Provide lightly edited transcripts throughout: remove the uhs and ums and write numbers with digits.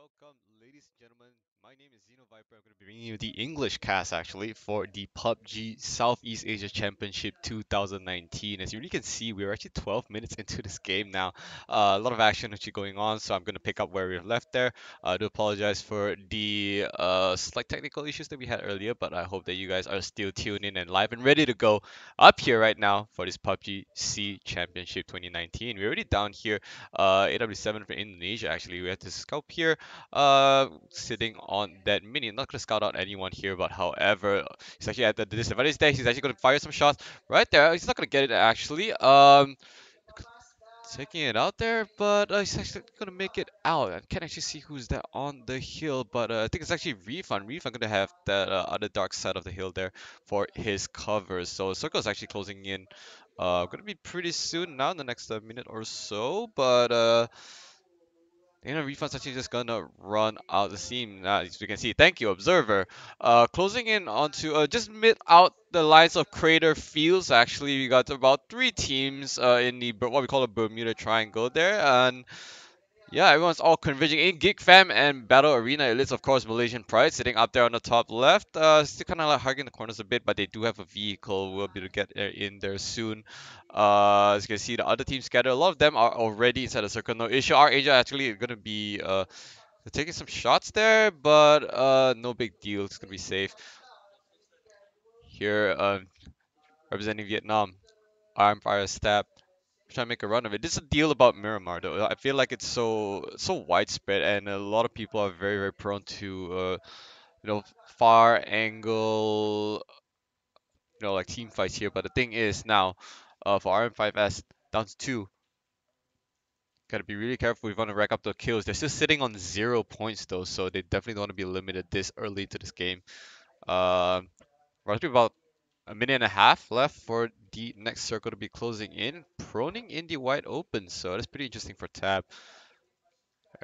welcome, ladies and gentlemen. My name is Zeno Viper. I'm going to be bringing you the English cast actually for the PUBG Southeast Asia Championship 2019. As you really can see, we're actually 12 minutes into this game now. A lot of action actually going on, so I'm going to pick up where we left there. I do apologize for the slight technical issues that we had earlier, but I hope that you guys are still tuned in and live and ready to go up here right now for this PUBG C Championship 2019. We're already down here, AW7 for Indonesia actually. We have this scout here sitting on that mini. Not gonna scout out anyone here, but however, he's actually at the disadvantage there. He's actually gonna fire some shots right there. He's not gonna get it actually. Taking it out there, but he's actually gonna make it out. I can't actually see who's there on the hill, but I think it's actually Refund. Refund gonna have that other dark side of the hill there for his cover. So Circle is actually closing in. Gonna be pretty soon now in the next minute or so, but Refund's actually just gonna run out the seam. As you can see, thank you, Observer. Closing in onto just mid out the lines of Crater Fields. Actually, we got about three teams in the what we call the Bermuda Triangle there, and yeah, everyone's all converging in. Geek Fam and Battle Arena Elites, of course, Malaysian Pride sitting up there on the top left. Still kind of like hugging the corners a bit, but they do have a vehicle. We'll be able to get in there soon. As you can see, the other teams scattered. A lot of them are already inside the circle. No issue. Our Asia actually going to be taking some shots there, but no big deal. It's going to be safe. Here, representing Vietnam, Arm Fire Stab trying to make a run of it. This is a deal about Miramar though. I feel like it's so widespread and a lot of people are very prone to far angle like team fights here. But the thing is now for RM5S down to two, gotta be really careful if you want to rack up the kills. They're still sitting on 0 points though, so they definitely don't want to be limited this early to this game. Roughly about a minute and a half left for the next circle to be closing in, proning in the wide open. So that's pretty interesting for Tab.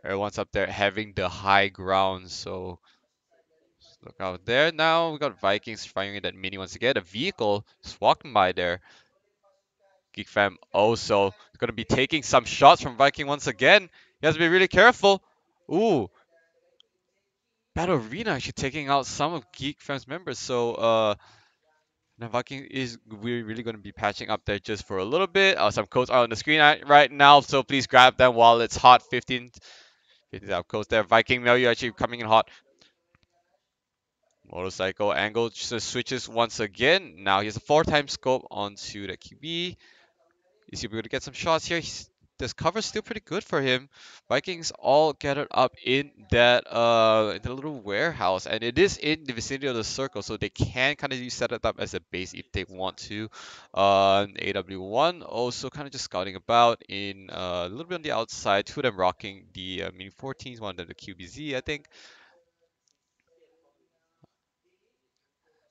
Everyone's up there having the high ground, so look out there now. We got Vikings firing at that mini once again. A vehicle just walking by there. Geek Fam also going to be taking some shots from Viking once again. He has to be really careful. Ooh, Battle Arena actually taking out some of Geek Fam's members. So now Viking is really going to be patching up there just for a little bit. Some codes are on the screen right now, so please grab them while it's hot. 15 out codes there. Viking now you're actually coming in hot. Motorcycle angle just switches once again. Now he has a 4 times scope onto the QB. Is he able to get some shots here? This cover's still pretty good for him. Vikings all gathered up in that in the little warehouse, and it is in the vicinity of the circle, so they can kind of use set it up as a base if they want to. AW1 also kind of just scouting about in a little bit on the outside. Two of them rocking the Mini 14s, one of them the QBZ, I think.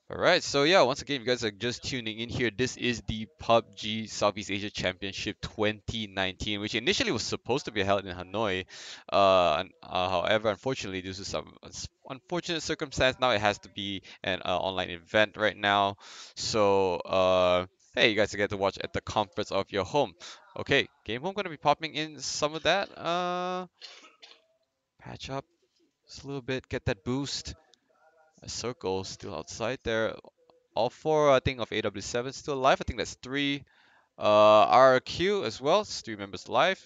All right, so yeah, once again, if you guys are just tuning in here, this is the PUBG Southeast Asia Championship 2019, which initially was supposed to be held in Hanoi. However, unfortunately, due to some unfortunate circumstance, now it has to be an online event right now. So, hey, you guys get to watch at the comforts of your home. Okay, Game Home gonna be popping in some of that. Patch up just a little bit, get that boost. A circle still outside there. All four, I think, of AW7 still alive. I think that's three. RQ as well, it's three members alive.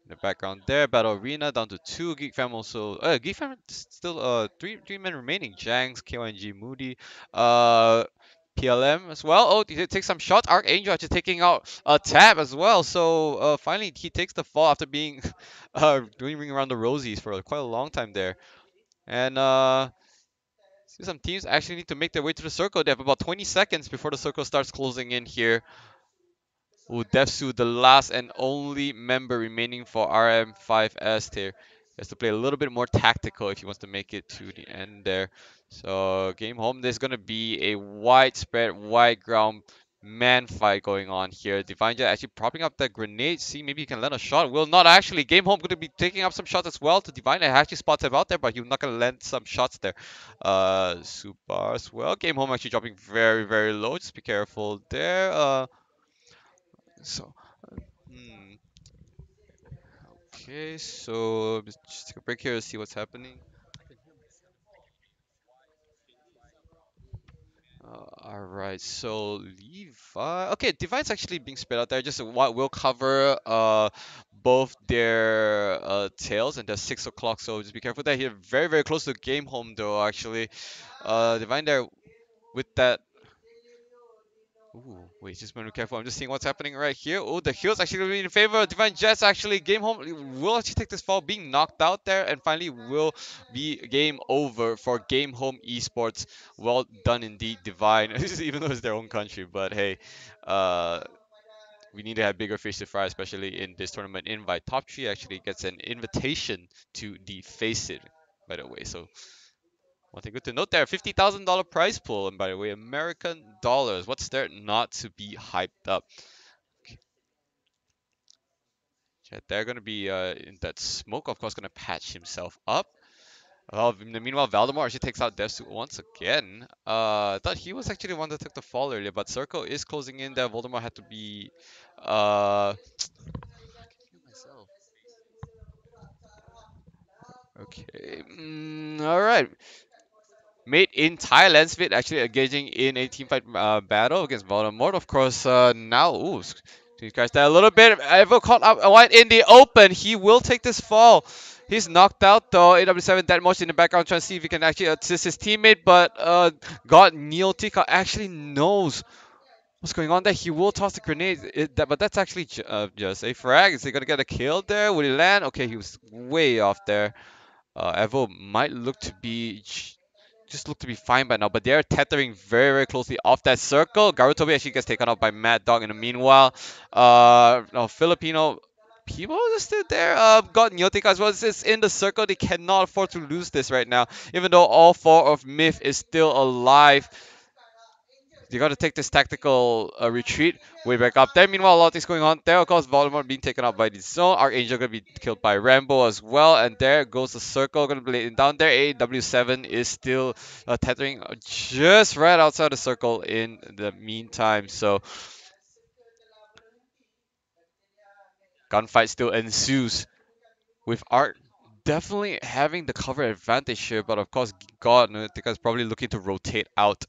In the background there, Battle Arena down to two. Geek Fam also. Geek Fam still three men remaining. Jangs, KYNG, Moody, PLM as well. Oh, he did take some shots. Archangel actually taking out a Tab as well. So finally he takes the fall after being doing ring around the rosies for quite a long time there. And see, some teams actually need to make their way to the circle. They have about 20 seconds before the circle starts closing in here. Ooh, Devsu, the last and only member remaining for RM5S here. He has to play a little bit more tactical if he wants to make it to the end there. So, game home, there's going to be a widespread, wide ground man fight going on here. Divine Jet actually propping up that grenade. See, maybe he can land a shot. Will not actually. Game home going to be taking up some shots as well to Divine. Jet actually spots him out there, but he's not going to land some shots there. Super as well. Game home actually dropping very low. Just be careful there. So, hmm. Okay, so just take a break here to see what's happening. All right, so Levi. Okay, Divine's actually being spread out there. Just what will cover both their tails and their 6 o'clock. So just be careful there. Here, very very close to game home though. Actually, Divine there with that. Ooh, wait, just be careful. I'm just seeing what's happening right here. Oh, the heal's actually going to be in favor of Divine Jets. Actually, game home will actually take this fall, being knocked out there, and finally will be game over for Game Home Esports. Well done indeed, Divine. Even though it's their own country, but hey, uh, we need to have bigger fish to fry, especially in this tournament. Invite top three actually gets an invitation to the Face It, by the way. So one thing good to note there, $50,000 prize pool, and by the way, American dollars. What's there not to be hyped up? Okay, they're gonna be in that smoke, of course, gonna patch himself up. Meanwhile, Valdemar actually takes out Devsuit once again. I thought he was actually the one that took the fall earlier, but Circle is closing in there. Voldemort had to be myself. Okay. All right. Made in Thailand, Smith actually engaging in a teamfight battle against Voldemort. Of course, now, ooh, these guys there a little bit. Evo caught up wide in the open. He will take this fall. He's knocked out though. AW7 that much in the background trying to see if he can actually assist his teammate, but God Neotika actually knows what's going on there. He will toss the grenade, but that's actually just a frag. Is he gonna get a kill there? Will he land? Okay, he was way off there. Evo might look to be just look to be fine by now, but they're tethering very, very closely off that circle. Garutobi actually gets taken out by Mad Dog in the meanwhile. No, Filipino people are still there. Got Nyotika as well. It's in the circle. They cannot afford to lose this right now, even though all four of Myth is still alive. You got to take this tactical retreat way back up there. Meanwhile, a lot of things going on there. Of course, Voldemort being taken out by the zone. Archangel going to be killed by Rambo as well. And there goes the circle. Going to be laid down there. AW7 is still tethering just right outside the circle in the meantime. So, gunfight still ensues with Art definitely having the cover advantage here. But of course, God, Nutika is probably looking to rotate out.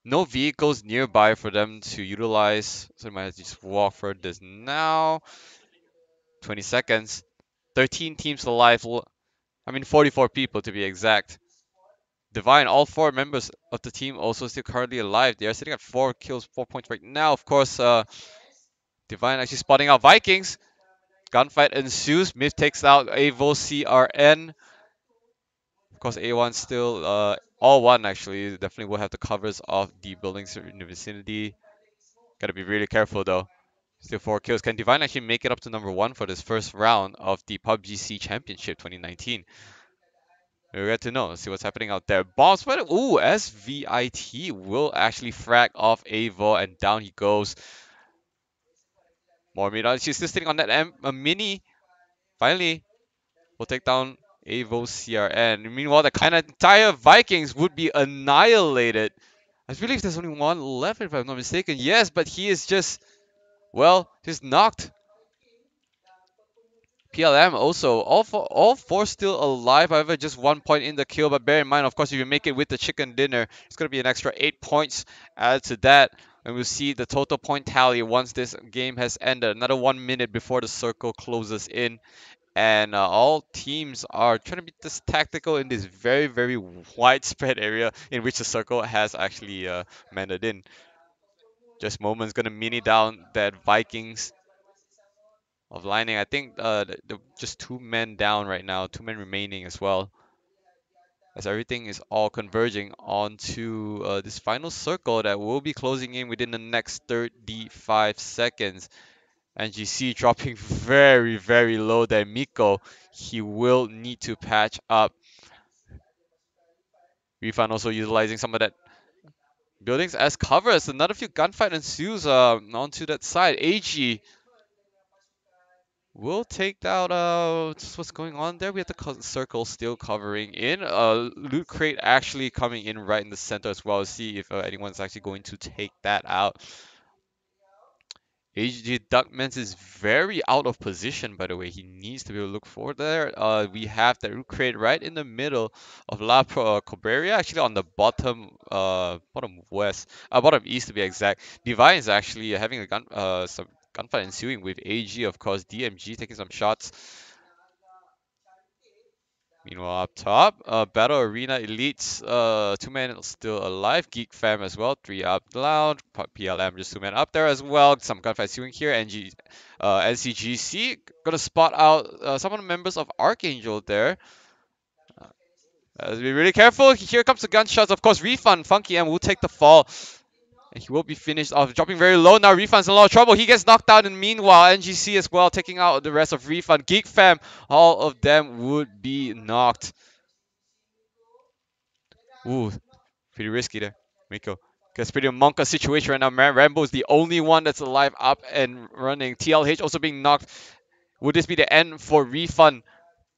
No vehicles nearby for them to utilize, so I might have to just walk for this now. 20 seconds. 13 teams alive. I mean, 44 people to be exact. Divine, all four members of the team also still currently alive. They are sitting at 4 kills, 4 points right now. Of course, Divine actually spotting out Vikings. Gunfight ensues. Myth takes out Avo CRN. Of course, A1 still, all one actually. Definitely will have the covers of the buildings in the vicinity. Gotta be really careful though. Still 4 kills. Can Divine actually make it up to number one for this first round of the PUBG C Championship 2019? We'll get to know. See what's happening out there. Bomb spreader. Ooh, SVIT will actually frag off Avo, and down he goes. More mid. She's still sitting on that mini. Finally, will take down Avo CRN. Meanwhile, the kind of entire Vikings would be annihilated. I believe there's only one left, if I'm not mistaken. Yes, but he is just, well, he's knocked. PLM also, all four still alive, however, just 1 point in the kill. But bear in mind, of course, if you make it with the chicken dinner, it's going to be an extra 8 points added to that. And we'll see the total point tally once this game has ended. Another 1 minute before the circle closes in. And all teams are trying to be this tactical in this very, very widespread area in which the circle has actually mended in. Just moments going to mini down that Vikings of lining. I think just 2 men down right now, 2 men remaining as well, as everything is all converging onto this final circle that will be closing in within the next 35 seconds. And GC dropping very, very low there. Miko, he will need to patch up. Refund also utilizing some of that buildings as cover as another few gunfight ensues onto that side. AG we'll take out just what's going on there. We have the circle still covering in. Loot crate actually coming in right in the center as well. See if anyone's actually going to take that out. HG Duckmans is very out of position, by the way. He needs to be able to look for there. We have the root crate right in the middle of La Coberia, actually on the bottom west, bottom east to be exact. Divine is actually having a some gunfight ensuing with AG, of course. DMG taking some shots. Meanwhile, up top, Battle Arena Elites, 2 men still alive. Geek Fam as well, 3 up down. PLM just 2 men up there as well. Some gunfight ensuing here. NCGC gonna spot out some of the members of Archangel there. Be really careful. Here comes the gunshots. Of course, Refund. Funky M will take the fall. And he will be finished off, dropping very low now. Refund's in a lot of trouble. He gets knocked out, and meanwhile, NGC as well, taking out the rest of Refund. Geek Fam, all of them would be knocked. Ooh, pretty risky there. Miko gets pretty monka situation right now. Rambo is the only one that's alive up and running. TLH also being knocked. Would this be the end for Refund?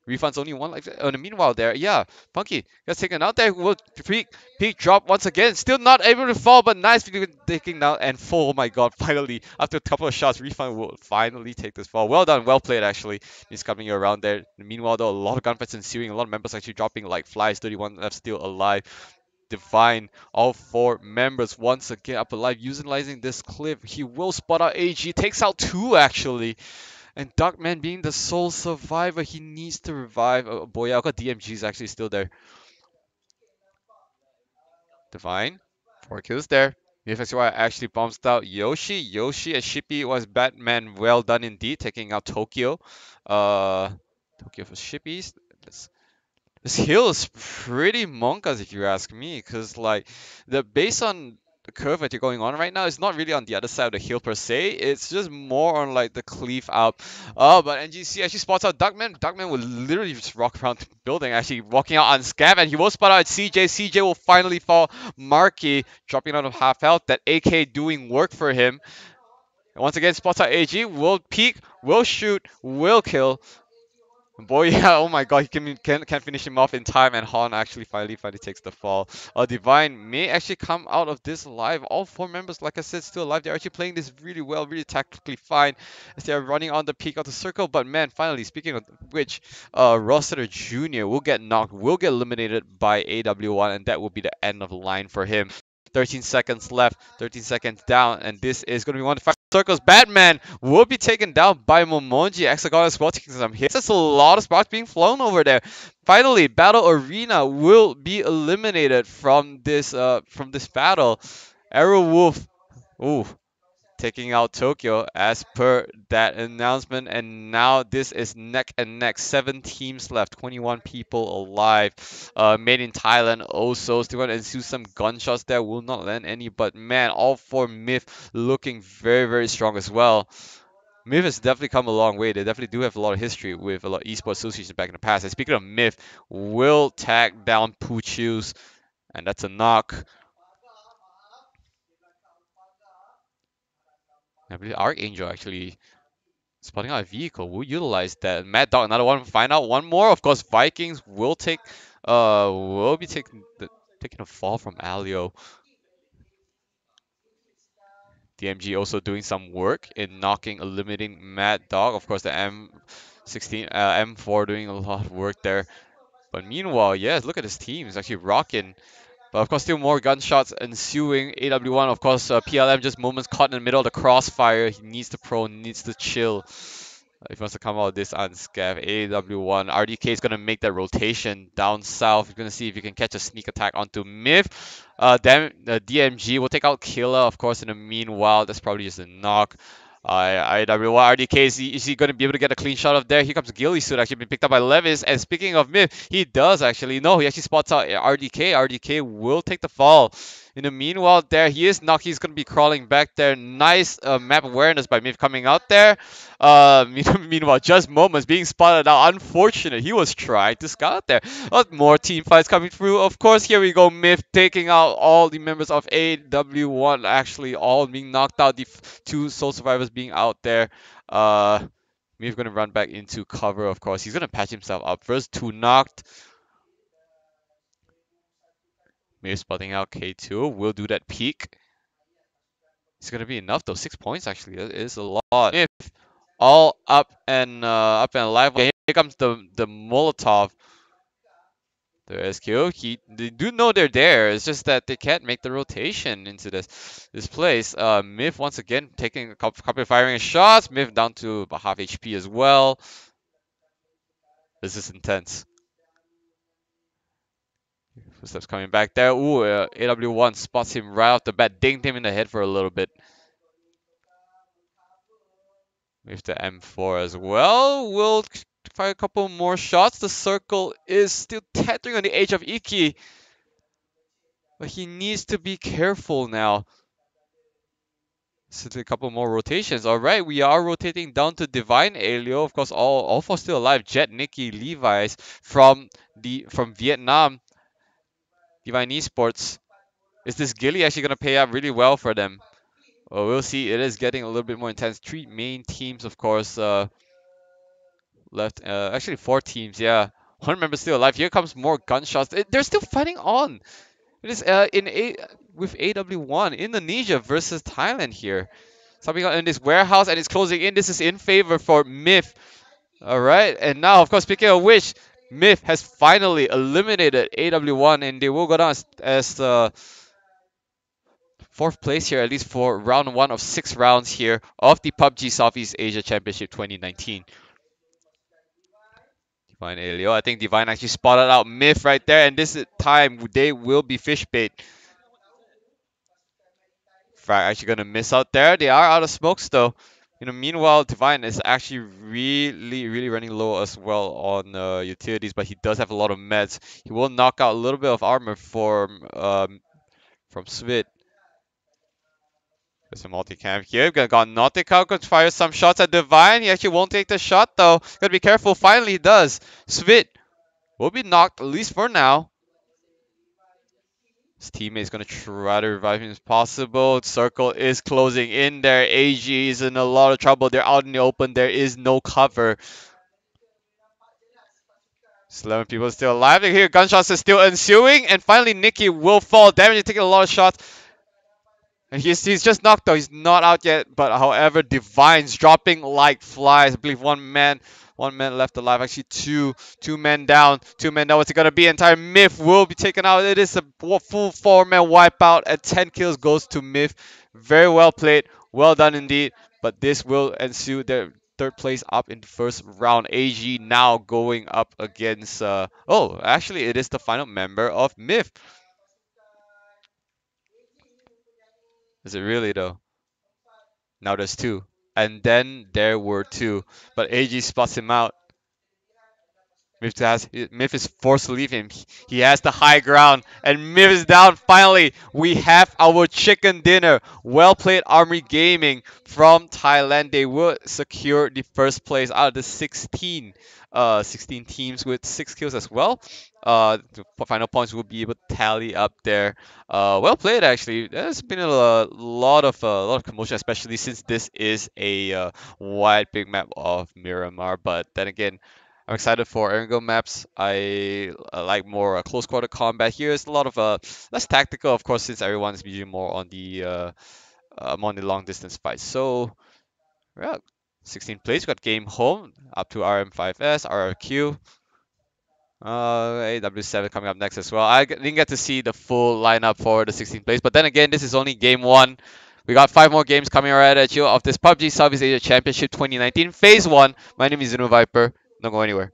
Refund's only one life. In the meanwhile, there, yeah, Punky gets taken out there. Will peak drop once again. Still not able to fall, but nice taking down and fall. Oh my god, finally, after a couple of shots, Refund will finally take this fall. Well done, well played actually. He's coming around there. Meanwhile, though, a lot of gunfights ensuing. A lot of members actually dropping like flies. 31 left still alive. Divine, all 4 members once again up alive, utilizing this clip. He will spot out AG, takes out 2 actually. And Duckman being the sole survivor, he needs to revive. Oh boy, yeah, DMG is actually still there. Divine, 4 kills there. BFXY actually bounced out Yoshi. Yoshi and Shippy was Batman. Well done indeed, taking out Tokyo. Tokyo for Shippies. This hill is pretty monkas if you ask me, because like the based on the curve that you're going on right now, it's not really on the other side of the hill per se. It's just more on like the cleave up. Oh, but NGC actually spots out Duckman. Duckman will literally just rock around the building, actually walking out unscathed, and he will spot out CJ. CJ will finally fall. Marky dropping out of half health. That AK doing work for him. And once again, spots out AG. Will peek, will shoot, will kill. Boy, yeah, oh my god, he can't finish him off in time, and Han actually finally takes the fall. Divine may actually come out of this alive. All 4 members, like I said, still alive. They're actually playing this really well, really tactically fine as they are running on the peak of the circle. But man, finally, speaking of which, Rossiter Jr. will get knocked, will get eliminated by AW1, and that will be the end of the line for him. 13 seconds left, 13 seconds down, and this is going to be one of the 5 circles. Batman will be taken down by Momonji. Hexagon as well taking some hits. That's a lot of sparks being flown over there. Finally, Battle Arena will be eliminated from this battle. Arrow Wolf, ooh, taking out Tokyo as per that announcement. And now this is neck and neck. 7 teams left, 21 people alive. Made in Thailand also. Still going to ensue some gunshots there. Will not land any, but man, all 4 Myth looking very, very strong as well. Myth has definitely come a long way. They definitely do have a lot of history with a lot of esports associations back in the past. And speaking of Myth, will tag down Poochus, and that's a knock. I believe Archangel actually spotting out a vehicle. We'll utilize that. Mad Dog, another one. Find out one more. Of course, Vikings will be taking a fall from Alio. DMG also doing some work in knocking, eliminating Mad Dog. Of course, the M16, M4 doing a lot of work there. But meanwhile, yes, look at his team. It's actually rocking. But of course, still more gunshots ensuing. AW1, of course, PLM just moments caught in the middle of the crossfire. He needs to needs to chill. If he wants to come out of this unscathed. AW1, RDK is going to make that rotation down south. He's going to see if he can catch a sneak attack onto Myth. DMG will take out Killer, of course, in the meanwhile. That's probably just a knock. IW1, RDK, is he going to be able to get a clean shot of there? Here comes Gilly Suit, actually been picked up by Levis. And speaking of Myth, he does actually. No, he actually spots out RDK. RDK will take the fall. In the meanwhile, there he is. Knock, he's going to be crawling back there. Nice map awareness by Myth coming out there. Meanwhile, just moments being spotted out. Unfortunate, he was trying to scout there. More team fights coming through. Of course, here we go. Myth taking out all the members of AW1. Actually, all being knocked out. The 2 sole survivors being out there. Myth going to run back into cover. Of course, he's going to patch himself up. First 2 knocked. Myth spotting out K2. Will do that peak. It's gonna be enough though. 6 points actually. It is a lot. If all up and alive. Okay, here comes the Molotov. The SKO. They do know they're there. It's just that they can't make the rotation into this place. Myth once again taking a couple of firing shots. Myth down to about half HP as well. This is intense. Footsteps coming back there. Ooh, AW1 spots him right off the bat, dinged him in the head for a little bit. With the M4 as well. We'll fire a couple more shots. The circle is still tethering on the edge of Iki. But he needs to be careful now. So a couple more rotations. All right, we are rotating down to Divine Alio. Of course, all four still alive. Jet, Nikki, Levi's from Vietnam. Divine Esports. Is this Gilly actually gonna pay out really well for them? Well, we'll see. It is getting a little bit more intense. Three main teams, of course, left. Actually, four teams. Yeah, one member still alive. Here comes more gunshots. They're still fighting on. It is with AW1 Indonesia versus Thailand here. Something in this warehouse and it's closing in. This is in favor for Myth. All right, and now, of course, speaking of which, Myth has finally eliminated AW1, and they will go down as fourth place here, at least for round one of 6 rounds here of the PUBG Southeast Asia Championship 2019. Divine Alio. I think Divine actually spotted out Myth right there, and this time they will be fish bait. Frag actually gonna miss out there. They are out of smokes though. Meanwhile, Divine is actually really running low as well on utilities, but he does have a lot of meds. He will knock out a little bit of armor from Svit. There's a multi-camp here. Gonna got Nautica, gonna fire some shots at Divine. He actually won't take the shot though. Gotta be careful. Finally he does. Svit will be knocked, at least for now. His teammate's gonna try to revive him as possible. Circle is closing in there. AG is in a lot of trouble. They're out in the open. There is no cover. 11 people still alive. Here, gunshots are still ensuing. And finally, Nikki will fall. Damage taking a lot of shots. And he's just knocked though. He's not out yet. But however, Divine's dropping like flies. I believe one man left alive. Actually, two men down. 2 men down. What's it gonna be? Entire Myth will be taken out. It is a full 4-man wipeout. And 10 kills goes to Myth. Very well played. Well done indeed. But this will ensue their third place up in the first round. AG now going up against. Oh, actually, it is the final member of Myth. Is it really though? Now there's two. And then there were two. But AG spots him out. Myth is forced to leave him. He has the high ground. And Myth is down. Finally, we have our chicken dinner. Well played, Armory Gaming from Thailand. They will secure the first place out of the 16 teams with 6 kills as well. The final points will be able to tally up there. Well played, actually. There's been a lot of commotion, especially since this is a wide big map of Miramar. But then again, I'm excited for Ergo maps. I like more close quarter combat. Here is a lot of less tactical, of course, since everyone is usually more on the long distance fights. So, yeah, 16 plays. We got game home up to RM5S, RRQ. AW7 coming up next as well. I didn't get to see the full lineup for the 16 plays, but then again, this is only game one. We got 5 more games coming right at you of this PUBG Southeast Asia Championship 2019 Phase 1. My name is Zunu Viper. Don't go anywhere.